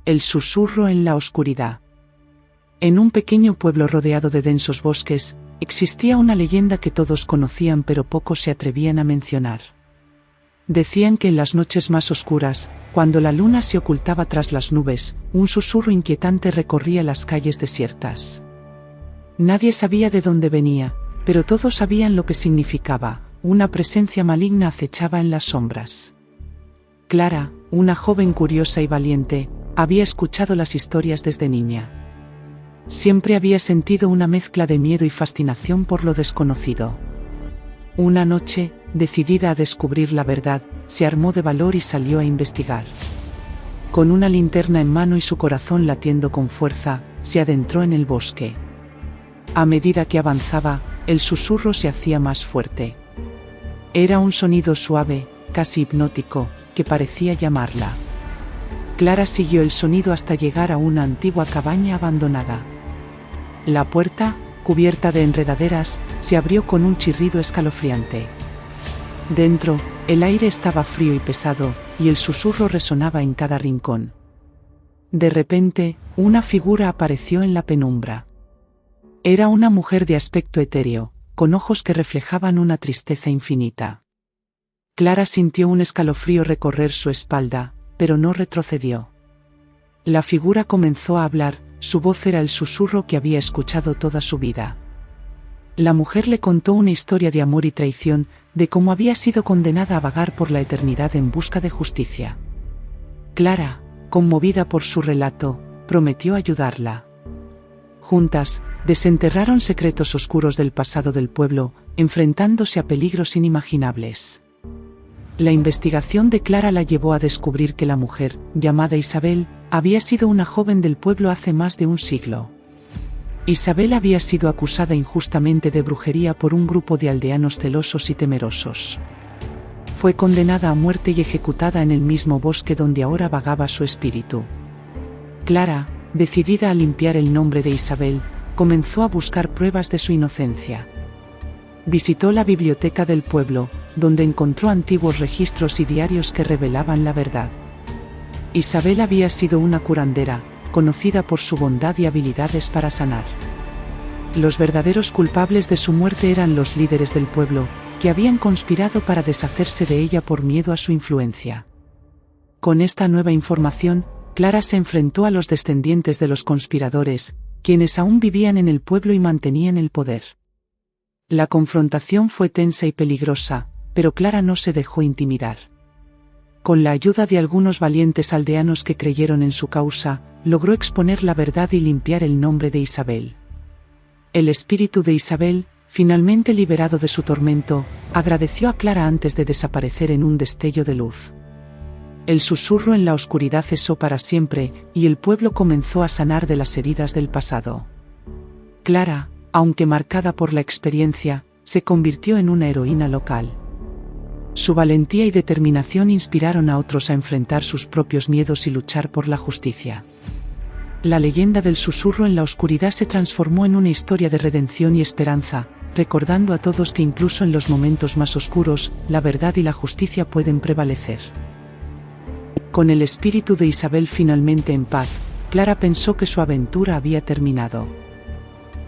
El susurro en la oscuridad. En un pequeño pueblo rodeado de densos bosques, existía una leyenda que todos conocían pero pocos se atrevían a mencionar. Decían que en las noches más oscuras, cuando la luna se ocultaba tras las nubes, un susurro inquietante recorría las calles desiertas. Nadie sabía de dónde venía, pero todos sabían lo que significaba: una presencia maligna acechaba en las sombras. Clara, una joven curiosa y valiente, había escuchado las historias desde niña. Siempre había sentido una mezcla de miedo y fascinación por lo desconocido. Una noche, decidida a descubrir la verdad, se armó de valor y salió a investigar. Con una linterna en mano y su corazón latiendo con fuerza, se adentró en el bosque. A medida que avanzaba, el susurro se hacía más fuerte. Era un sonido suave, casi hipnótico, que parecía llamarla. Clara siguió el sonido hasta llegar a una antigua cabaña abandonada. La puerta, cubierta de enredaderas, se abrió con un chirrido escalofriante. Dentro, el aire estaba frío y pesado, y el susurro resonaba en cada rincón. De repente, una figura apareció en la penumbra. Era una mujer de aspecto etéreo, con ojos que reflejaban una tristeza infinita. Clara sintió un escalofrío recorrer su espalda, pero no retrocedió. La figura comenzó a hablar, su voz era el susurro que había escuchado toda su vida. La mujer le contó una historia de amor y traición, de cómo había sido condenada a vagar por la eternidad en busca de justicia. Clara, conmovida por su relato, prometió ayudarla. Juntas, desenterraron secretos oscuros del pasado del pueblo, enfrentándose a peligros inimaginables. La investigación de Clara la llevó a descubrir que la mujer, llamada Isabel, había sido una joven del pueblo hace más de un siglo. Isabel había sido acusada injustamente de brujería por un grupo de aldeanos celosos y temerosos. Fue condenada a muerte y ejecutada en el mismo bosque donde ahora vagaba su espíritu. Clara, decidida a limpiar el nombre de Isabel, comenzó a buscar pruebas de su inocencia. Visitó la biblioteca del pueblo, donde encontró antiguos registros y diarios que revelaban la verdad. Isabel había sido una curandera, conocida por su bondad y habilidades para sanar. Los verdaderos culpables de su muerte eran los líderes del pueblo, que habían conspirado para deshacerse de ella por miedo a su influencia. Con esta nueva información, Clara se enfrentó a los descendientes de los conspiradores, quienes aún vivían en el pueblo y mantenían el poder. La confrontación fue tensa y peligrosa, pero Clara no se dejó intimidar. Con la ayuda de algunos valientes aldeanos que creyeron en su causa, logró exponer la verdad y limpiar el nombre de Isabel. El espíritu de Isabel, finalmente liberado de su tormento, agradeció a Clara antes de desaparecer en un destello de luz. El susurro en la oscuridad cesó para siempre, y el pueblo comenzó a sanar de las heridas del pasado. Clara, aunque marcada por la experiencia, se convirtió en una heroína local. Su valentía y determinación inspiraron a otros a enfrentar sus propios miedos y luchar por la justicia. La leyenda del susurro en la oscuridad se transformó en una historia de redención y esperanza, recordando a todos que incluso en los momentos más oscuros, la verdad y la justicia pueden prevalecer. Con el espíritu de Isabel finalmente en paz, Clara pensó que su aventura había terminado.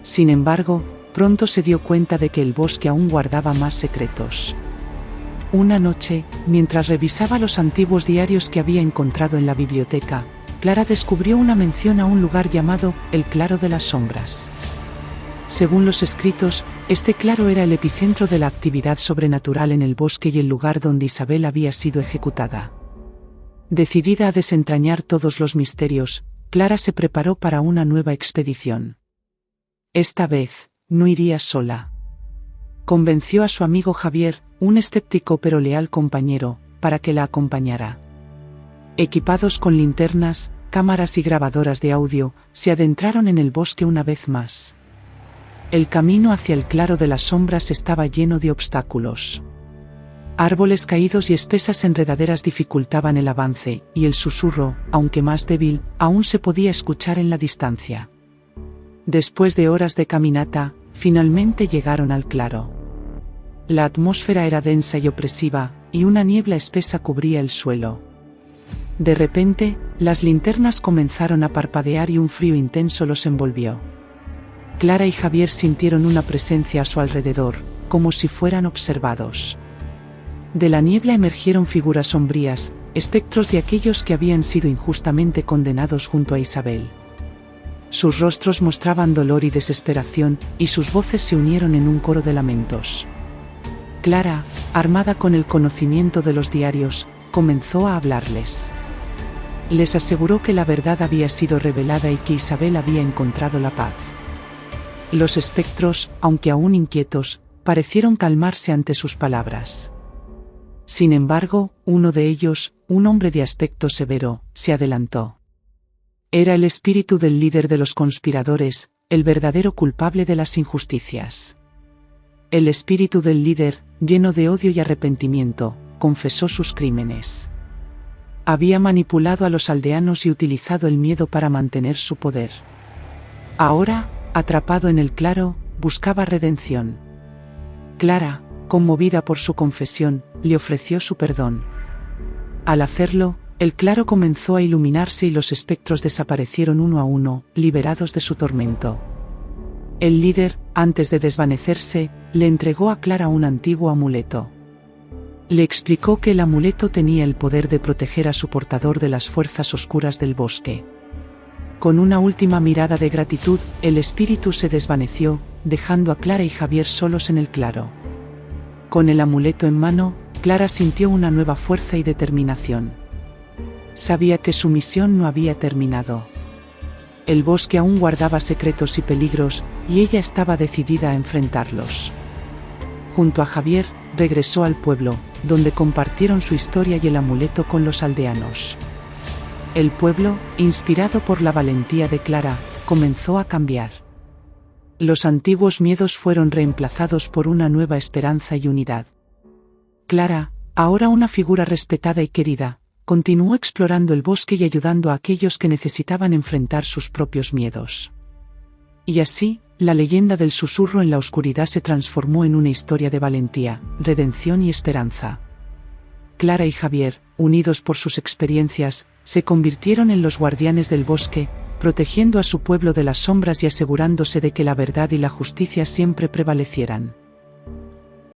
Sin embargo, pronto se dio cuenta de que el bosque aún guardaba más secretos. Una noche, mientras revisaba los antiguos diarios que había encontrado en la biblioteca, Clara descubrió una mención a un lugar llamado el Claro de las Sombras. Según los escritos, este claro era el epicentro de la actividad sobrenatural en el bosque y el lugar donde Isabel había sido ejecutada. Decidida a desentrañar todos los misterios, Clara se preparó para una nueva expedición. Esta vez, no iría sola. Convenció a su amigo Javier, un escéptico pero leal compañero, para que la acompañara. Equipados con linternas, cámaras y grabadoras de audio, se adentraron en el bosque una vez más. El camino hacia el Claro de las Sombras estaba lleno de obstáculos. Árboles caídos y espesas enredaderas dificultaban el avance, y el susurro, aunque más débil, aún se podía escuchar en la distancia. Después de horas de caminata, finalmente llegaron al claro. La atmósfera era densa y opresiva, y una niebla espesa cubría el suelo. De repente, las linternas comenzaron a parpadear y un frío intenso los envolvió. Clara y Javier sintieron una presencia a su alrededor, como si fueran observados. De la niebla emergieron figuras sombrías, espectros de aquellos que habían sido injustamente condenados junto a Isabel. Sus rostros mostraban dolor y desesperación, y sus voces se unieron en un coro de lamentos. Clara, armada con el conocimiento de los diarios, comenzó a hablarles. Les aseguró que la verdad había sido revelada y que Isabel había encontrado la paz. Los espectros, aunque aún inquietos, parecieron calmarse ante sus palabras. Sin embargo, uno de ellos, un hombre de aspecto severo, se adelantó. Era el espíritu del líder de los conspiradores, el verdadero culpable de las injusticias. El espíritu del líder, lleno de odio y arrepentimiento, confesó sus crímenes. Había manipulado a los aldeanos y utilizado el miedo para mantener su poder. Ahora, atrapado en el claro, buscaba redención. Clara, conmovida por su confesión, le ofreció su perdón. Al hacerlo, el claro comenzó a iluminarse y los espectros desaparecieron uno a uno, liberados de su tormento. El líder, antes de desvanecerse, le entregó a Clara un antiguo amuleto. Le explicó que el amuleto tenía el poder de proteger a su portador de las fuerzas oscuras del bosque. Con una última mirada de gratitud, el espíritu se desvaneció, dejando a Clara y Javier solos en el claro. Con el amuleto en mano, Clara sintió una nueva fuerza y determinación. Sabía que su misión no había terminado. El bosque aún guardaba secretos y peligros, y ella estaba decidida a enfrentarlos. Junto a Javier, regresó al pueblo, donde compartieron su historia y el amuleto con los aldeanos. El pueblo, inspirado por la valentía de Clara, comenzó a cambiar. Los antiguos miedos fueron reemplazados por una nueva esperanza y unidad. Clara, ahora una figura respetada y querida, continuó explorando el bosque y ayudando a aquellos que necesitaban enfrentar sus propios miedos. Y así, la leyenda del susurro en la oscuridad se transformó en una historia de valentía, redención y esperanza. Clara y Javier, unidos por sus experiencias, se convirtieron en los guardianes del bosque, protegiendo a su pueblo de las sombras y asegurándose de que la verdad y la justicia siempre prevalecieran.